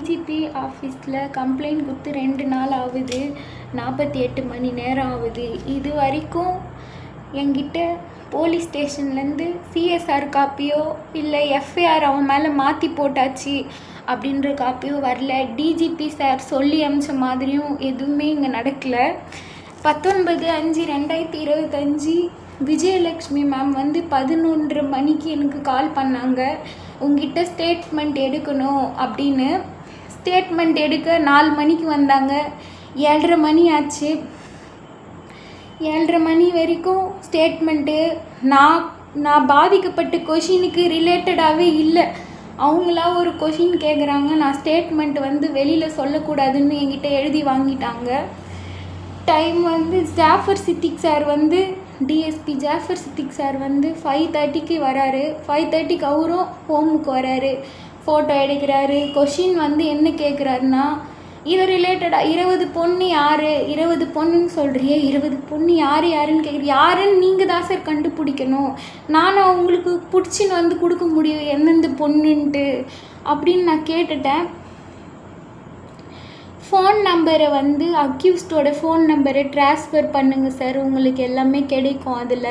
DGP ஆஃபீஸில் complaint கொடுத்து 2 நாள் ஆகுது. 48 மணி நேரம் ஆகுது. இது வரைக்கும் என்கிட்ட போலீஸ் ஸ்டேஷன்லேருந்து சிஎஸ்ஆர் காப்பியோ இல்லை எஃப்ஐஆர் அவன் மேலே மாற்றி போட்டாச்சு அப்படின்ற காப்பியோ வரல. டிஜிபி சார் சொல்லி அமிச்ச மாதிரியும் எதுவுமே இங்கே நடக்கலை. 19/5/2025 விஜயலக்ஷ்மி மேம் 11:30 மணிக்கு எனக்கு கால் பண்ணாங்க. உங்ககிட்ட ஸ்டேட்மெண்ட் எடுக்கணும் அப்படின்னு. ஸ்டேட்மெண்ட் எடுக்க 4 மணிக்கு வந்தாங்க. 7:30 மணி ஆச்சு. 7:30 மணி வரைக்கும் ஸ்டேட்மெண்ட்டு நான் பாதிக்கப்பட்ட கொஷினுக்கு ரிலேட்டடாகவே இல்லை. அவங்களா ஒரு கொஷின் கேட்குறாங்க. நான் ஸ்டேட்மெண்ட் வெளியில் சொல்லக்கூடாதுன்னு என்கிட்ட எழுதி வாங்கிட்டாங்க. Time Jafar Siddique sir DSP Jafar Siddique sir 5:30க்கு வராரு. 5:30க்கு அவரும் ஹோமுக்கு வராரு. ஃபோட்டோ எடுக்கிறாரு. கொஷின் என்ன கேட்குறாருன்னா, இது ரிலேட்டடாக 20 பொண்ணு யார், 20 பொண்ணுன்னு சொல்கிறியே, 20 பொண்ணு யாருன்னு கேட்குறீ. யாருன்னு நீங்கள் தான் சார் கண்டுபிடிக்கணும். நானும் அவங்களுக்கு பிடிச்சின்னு கொடுக்க முடியும் எந்தெந்த பொண்ணுன்ட்டு அப்படின்னு நான் கேட்டுட்டேன். ஃபோன் நம்பரை அக்யூஸ்டோட ஃபோன் நம்பரை ட்ரான்ஸ்ஃபர் பண்ணுங்கள் சார், உங்களுக்கு எல்லாமே கிடைக்கும். அதில்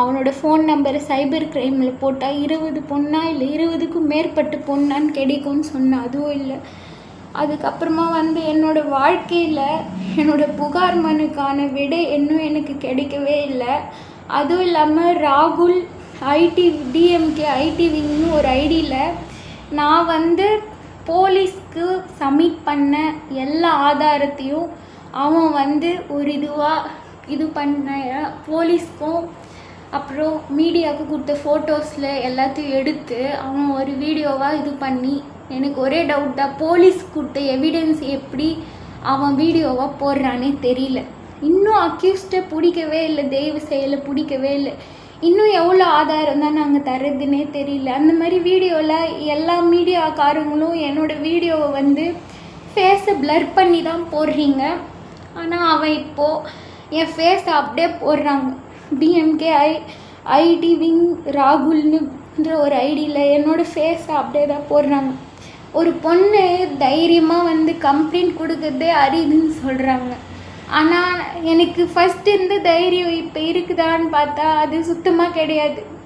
அவனோட ஃபோன் நம்பரை சைபர் க்ரைமில் போட்டால் 20 பொண்ணா இல்லை 20க்கும் மேற்பட்ட பொண்ணான்னு கிடைக்கும்னு சொன்னேன். அதுவும் இல்லை. அதுக்கப்புறமா என்னோடய வாழ்க்கையில் என்னோடய புகார் மனுக்கான விடை இன்னும் எனக்கு கிடைக்கவே இல்லை. அதுவும் இல்லாமல் ராகுல் டிஎம்கே ஐடி விங்னு ஒரு ஐடியில் நான் போலீஸ்க்கு சப்மிட் பண்ண எல்லா ஆதாரத்தையும் அவன் ஒரு இது பண்ண போலீஸ்க்கும் அப்புறம் மீடியாவுக்கு கொடுத்த ஃபோட்டோஸில் எல்லாத்தையும் எடுத்து அவன் ஒரு வீடியோவாக இது பண்ணி, எனக்கு ஒரே டவுட் தான், போலீஸ் கொடுத்த எவிடன்ஸ் எப்படி அவன் வீடியோவாக போடுறானே தெரியல. இன்னும் அக்யூஸ்டை பிடிக்கவே இல்லை, தெய்வ செயலை பிடிக்கவே இல்லை. இன்னும் எவ்வளோ ஆதாரம் தான் நாங்கள் தர்றதுன்னே தெரியல. அந்த மாதிரி வீடியோவில் எல்லா மீடியாக்காரங்களும் என்னோடய வீடியோவை ஃபேஸை ப்ளர் பண்ணி தான் போடுறீங்க. ஆனால் அவன் இப்போது என் ஃபேஸை அப்படியே போடுறாங்க. டிஎம்கே ஐடி விங் ராகுல்னுன்ற ஒரு ஐடியில் என்னோடய ஃபேஸை அப்படியே தான் போடுறாங்க. ஒரு பொண்ணு தைரியமாக கம்ப்ளைண்ட் கொடுக்கறதே அரிதுன்னு சொல்கிறாங்க. ஆனால் எனக்கு ஃபஸ்ட்டு இருந்த தைரியம் இப்போ இருக்குதான்னு பார்த்தா அது சுத்தமாக கிடையாது.